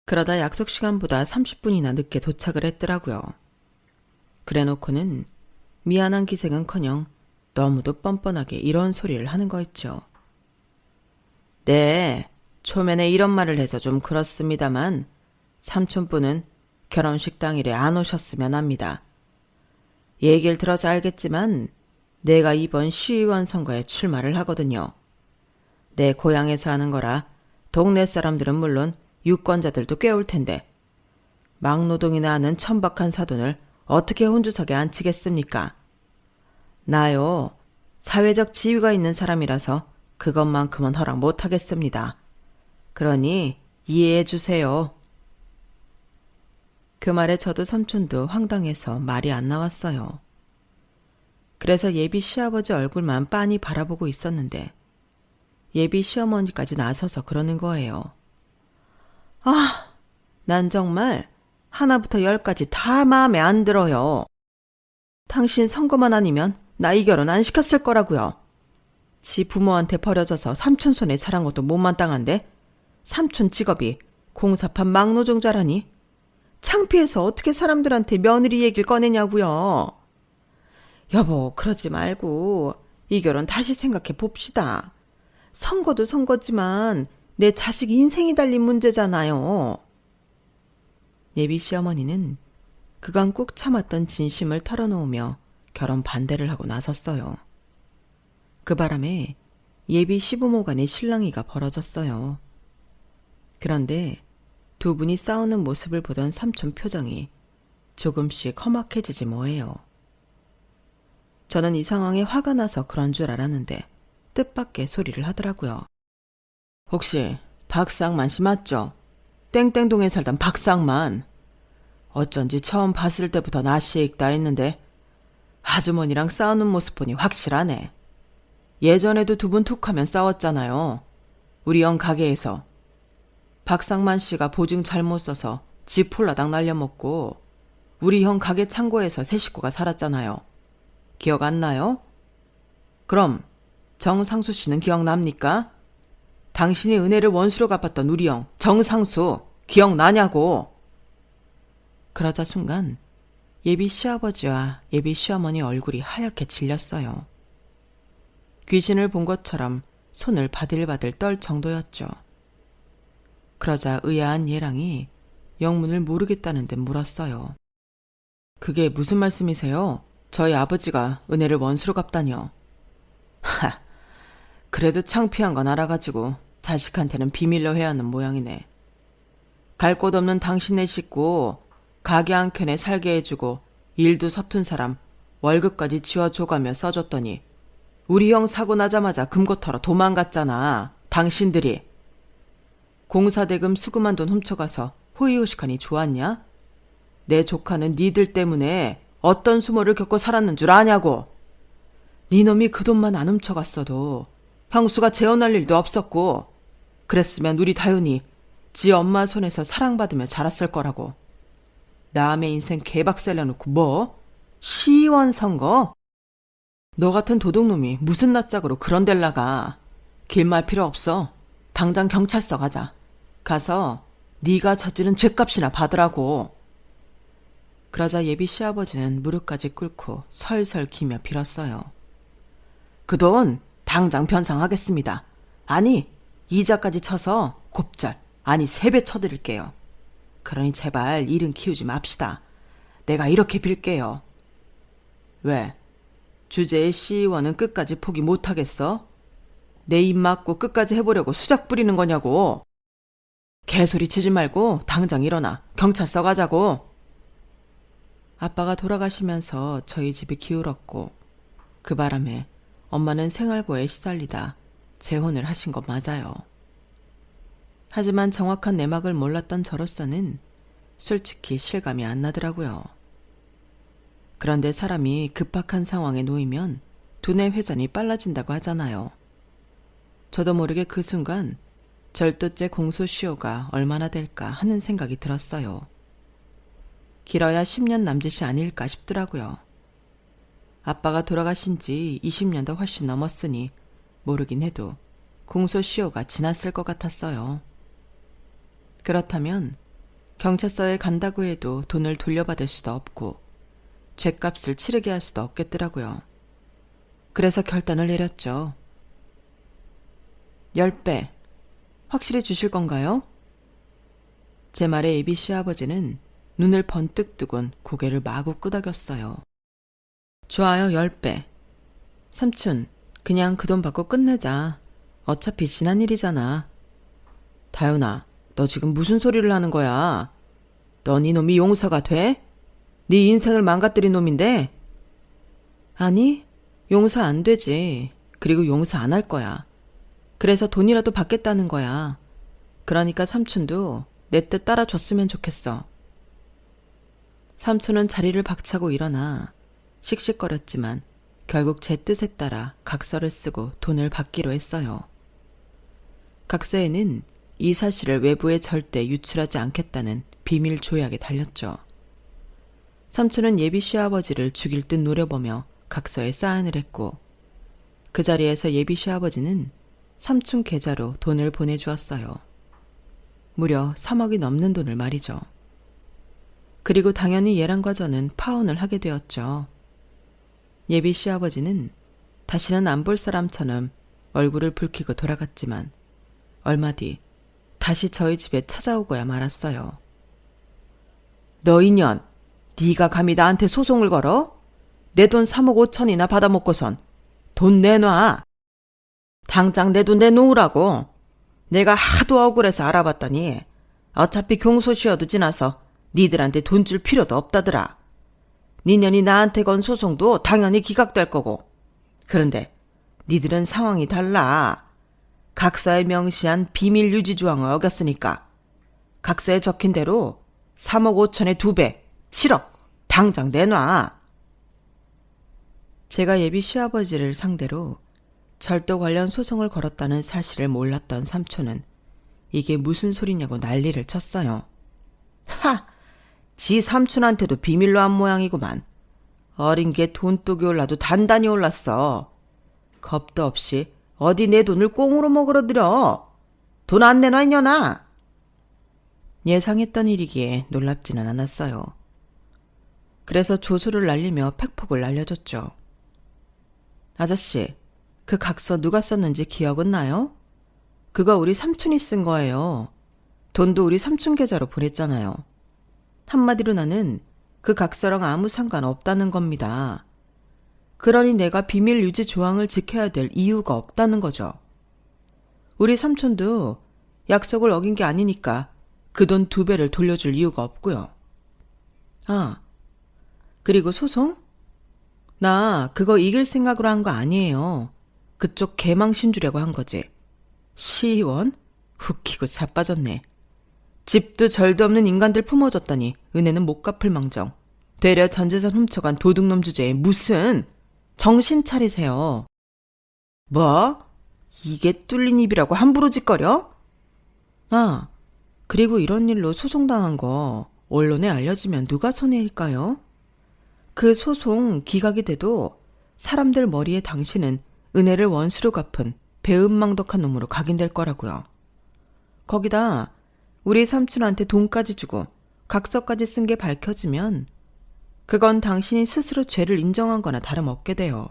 그러다 약속 시간보다 30분이나 늦게 도착을 했더라고요. 그래놓고는 미안한 기색은커녕 너무도 뻔뻔하게 이런 소리를 하는 거였죠. 네, 초면에 이런 말을 해서 좀 그렇습니다만 삼촌분은 결혼식 당일에 안 오셨으면 합니다. 얘기를 들어서 알겠지만 내가 이번 시의원 선거에 출마를 하거든요. 내 고향에서 하는 거라 동네 사람들은 물론 유권자들도 꽤 올 텐데 막노동이나 하는 천박한 사돈을 어떻게 혼주석에 앉히겠습니까? 나요, 사회적 지위가 있는 사람이라서 그것만큼은 허락 못하겠습니다. 그러니 이해해 주세요. 그 말에 저도 삼촌도 황당해서 말이 안 나왔어요. 그래서 예비 시아버지 얼굴만 빤히 바라보고 있었는데 예비 시어머니까지 나서서 그러는 거예요. 난 정말 하나부터 10까지 다 마음에 안 들어요. 당신 선거만 아니면 나 이 결혼 안 시켰을 거라고요. 지 부모한테 버려져서 삼촌 손에 자란 것도 못마땅한데 삼촌 직업이 공사판 막노동자라니 창피해서 어떻게 사람들한테 며느리 얘기를 꺼내냐고요. 여보, 그러지 말고 이 결혼 다시 생각해 봅시다. 선거도 선거지만 내 자식 인생이 달린 문제잖아요. 예비 시어머니는 그간 꾹 참았던 진심을 털어놓으며 결혼 반대를 하고 나섰어요. 그 바람에 예비 시부모 간의 실랑이가 벌어졌어요. 그런데 두 분이 싸우는 모습을 보던 삼촌 표정이 조금씩 험악해지지 뭐예요. 저는 이 상황에 화가 나서 그런 줄 알았는데 뜻밖의 소리를 하더라고요. 혹시 박상만 씨 맞죠? 땡땡동에 살던 박상만. 어쩐지 처음 봤을 때부터 낯이 익다 했는데 아주머니랑 싸우는 모습 보니 확실하네. 예전에도 두 분 툭하면 싸웠잖아요. 우리 형 가게에서. 박상만 씨가 보증 잘못 써서 집 홀라당 날려먹고 우리 형 가게 창고에서 세 식구가 살았잖아요. 기억 안 나요? 그럼 정상수 씨는 기억납니까? 당신이 은혜를 원수로 갚았던 우리 형 정상수 기억나냐고. 그러자 순간 예비 시아버지와 예비 시어머니 얼굴이 하얗게 질렸어요. 귀신을 본 것처럼 손을 바들바들 떨 정도였죠. 그러자 의아한 예랑이 영문을 모르겠다는 듯 물었어요. 그게 무슨 말씀이세요? 저희 아버지가 은혜를 원수로 갚다뇨. 그래도 창피한 건 알아가지고 자식한테는 비밀로 해야 하는 모양이네. 갈 곳 없는 당신네 식구 가게 한 켠에 살게 해주고 일도 서툰 사람 월급까지 지어줘가며 써줬더니 우리 형 사고 나자마자 금고 털어 도망갔잖아. 당신들이. 공사대금 수금한 돈 훔쳐가서 호의호식하니 좋았냐? 내 조카는 니들 때문에 어떤 수모를 겪고 살았는 줄 아냐고. 니놈이 그 돈만 안 훔쳐갔어도 형수가 재혼할 일도 없었고, 그랬으면 우리 다윤이 지 엄마 손에서 사랑받으며 자랐을 거라고. 남의 인생 개박살내놓고 뭐? 시의원 선거? 너 같은 도둑놈이 무슨 낯짝으로 그런 데를 나가. 길 말 필요 없어. 당장 경찰서 가자. 가서 네가 저지른 죗값이나 받으라고. 그러자 예비 시아버지는 무릎까지 꿇고 설설 기며 빌었어요. 그 돈 당장 변상하겠습니다. 아니, 이자까지 쳐서 곱절, 아니 3배 쳐드릴게요. 그러니 제발 일은 키우지 맙시다. 내가 이렇게 빌게요. 왜? 주제의 시의원은 끝까지 포기 못하겠어? 내 입 맞고 끝까지 해보려고 수작 부리는 거냐고. 개소리 치지 말고 당장 일어나. 경찰서 가자고. 아빠가 돌아가시면서 저희 집이 기울었고, 그 바람에 엄마는 생활고에 시달리다 재혼을 하신 것 맞아요. 하지만 정확한 내막을 몰랐던 저로서는 솔직히 실감이 안 나더라고요. 그런데 사람이 급박한 상황에 놓이면 두뇌 회전이 빨라진다고 하잖아요. 저도 모르게 그 순간 절도죄 공소시효가 얼마나 될까 하는 생각이 들었어요. 길어야 10년 남짓이 아닐까 싶더라고요. 아빠가 돌아가신 지 20년도 훨씬 넘었으니 모르긴 해도 공소시효가 지났을 것 같았어요. 그렇다면 경찰서에 간다고 해도 돈을 돌려받을 수도 없고 죗값을 치르게 할 수도 없겠더라고요. 그래서 결단을 내렸죠. 10배 확실히 주실 건가요? 제 말에 예비 시아버지는 눈을 번뜩 뜨곤 고개를 마구 끄덕였어요. 좋아요, 10배. 삼촌, 그냥 그 돈 받고 끝내자. 어차피 지난 일이잖아. 다윤아, 너 지금 무슨 소리를 하는 거야? 넌 이놈이 용서가 돼? 네 인생을 망가뜨린 놈인데? 아니, 용서 안 되지. 그리고 용서 안 할 거야. 그래서 돈이라도 받겠다는 거야. 그러니까 삼촌도 내 뜻 따라줬으면 좋겠어. 삼촌은 자리를 박차고 일어나 씩씩거렸지만 결국 제 뜻에 따라 각서를 쓰고 돈을 받기로 했어요. 각서에는 이 사실을 외부에 절대 유출하지 않겠다는 비밀 조약에 달렸죠. 삼촌은 예비 시아버지를 죽일 듯 노려보며 각서에 사인을 했고, 그 자리에서 예비 시아버지는 삼촌 계좌로 돈을 보내주었어요. 무려 3억이 넘는 돈을 말이죠. 그리고 당연히 얘랑과 저는 파혼을 하게 되었죠. 예비 시아버지는 다시는 안 볼 사람처럼 얼굴을 붉히고 돌아갔지만 얼마 뒤 다시 저희 집에 찾아오고야 말았어요. 너 인연, 네가 감히 나한테 소송을 걸어? 내 돈 3억 5천이나 받아먹고선 돈 내놔. 당장 내 돈 내놓으라고. 내가 하도 억울해서 알아봤더니 어차피 공소시효도 지나서 니들한테 돈 줄 필요도 없다더라. 니년이 나한테 건 소송도 당연히 기각될 거고. 그런데 니들은 상황이 달라. 각서에 명시한 비밀 유지 조항을 어겼으니까 각서에 적힌 대로 3억 5천에 2배, 7억 당장 내놔. 제가 예비 시아버지를 상대로 절도 관련 소송을 걸었다는 사실을 몰랐던 삼촌은 이게 무슨 소리냐고 난리를 쳤어요. 하! 지 삼촌한테도 비밀로 한 모양이구만. 어린 게 돈독이 올라도 단단히 올랐어. 겁도 없이 어디 내 돈을 꽁으로 먹으러 들여. 돈 안 내놔 이년아. 예상했던 일이기에 놀랍지는 않았어요. 그래서 조수를 날리며 팩폭을 날려줬죠. 아저씨, 그 각서 누가 썼는지 기억은 나요? 그거 우리 삼촌이 쓴 거예요. 돈도 우리 삼촌 계좌로 보냈잖아요. 한마디로 나는 그 각서랑 아무 상관없다는 겁니다. 그러니 내가 비밀 유지 조항을 지켜야 될 이유가 없다는 거죠. 우리 삼촌도 약속을 어긴 게 아니니까 그 돈 2배를 돌려줄 이유가 없고요. 아, 그리고 소송? 나 그거 이길 생각으로 한 거 아니에요. 그쪽 개망신 주려고 한 거지. 시의원? 웃기고 자빠졌네. 집도 절도 없는 인간들 품어줬더니 은혜는 못 갚을 망정. 되려 전재산 훔쳐간 도둑놈 주제에 무슨 정신 차리세요. 뭐? 이게 뚫린 입이라고 함부로 짓거려? 아, 그리고 이런 일로 소송당한 거 언론에 알려지면 누가 손해일까요? 그 소송 기각이 돼도 사람들 머리에 당신은 은혜를 원수로 갚은 배은망덕한 놈으로 각인될 거라고요. 거기다 우리 삼촌한테 돈까지 주고 각서까지 쓴 게 밝혀지면 그건 당신이 스스로 죄를 인정한 거나 다름없게 돼요.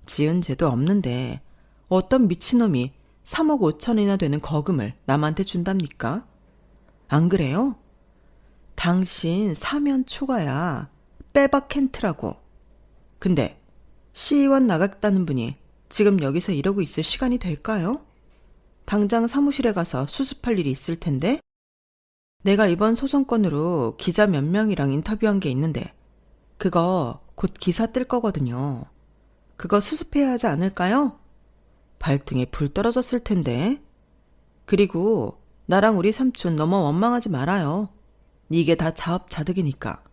지은 죄도 없는데 어떤 미친놈이 3억 5천이나 되는 거금을 남한테 준답니까? 안 그래요? 당신 사면 초과야. 빼박 켄트라고. 근데 시의원 나갔다는 분이 지금 여기서 이러고 있을 시간이 될까요? 당장 사무실에 가서 수습할 일이 있을 텐데? 내가 이번 소송건으로 기자 몇 명이랑 인터뷰한 게 있는데 그거 곧 기사 뜰 거거든요. 그거 수습해야 하지 않을까요? 발등에 불 떨어졌을 텐데. 그리고 나랑 우리 삼촌 너무 원망하지 말아요. 이게 다 자업자득이니까.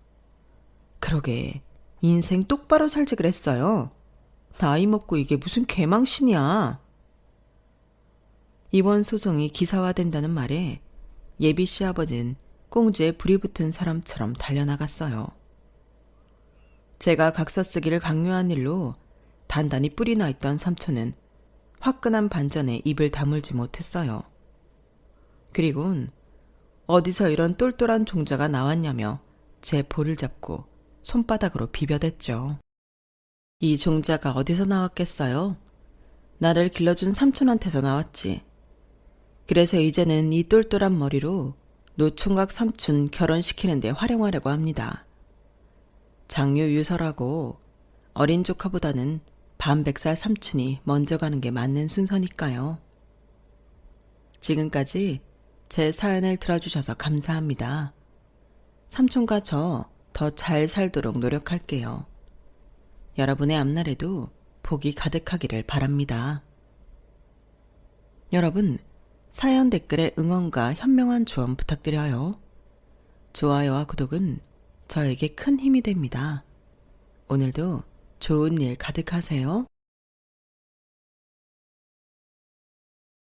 그러게 인생 똑바로 살지 그랬어요. 나이 먹고 이게 무슨 개망신이야. 이번 소송이 기사화된다는 말에 예비 시아버지는 꽁지에 불이 붙은 사람처럼 달려나갔어요. 제가 각서 쓰기를 강요한 일로 단단히 뿌리 나 있던 삼촌은 화끈한 반전에 입을 다물지 못했어요. 그리곤 어디서 이런 똘똘한 종자가 나왔냐며 제 볼을 잡고 손바닥으로 비벼댔죠. 이 종자가 어디서 나왔겠어요? 나를 길러준 삼촌한테서 나왔지. 그래서 이제는 이 똘똘한 머리로 노총각 삼촌 결혼시키는데 활용하려고 합니다. 장유유서라고 어린 조카보다는 반백살 삼촌이 먼저 가는 게 맞는 순서니까요. 지금까지 제 사연을 들어주셔서 감사합니다. 삼촌과 저 더 잘 살도록 노력할게요. 여러분의 앞날에도 복이 가득하기를 바랍니다. 여러분, 사연 댓글에 응원과 현명한 조언 부탁드려요. 좋아요와 구독은 저에게 큰 힘이 됩니다. 오늘도 좋은 일 가득하세요.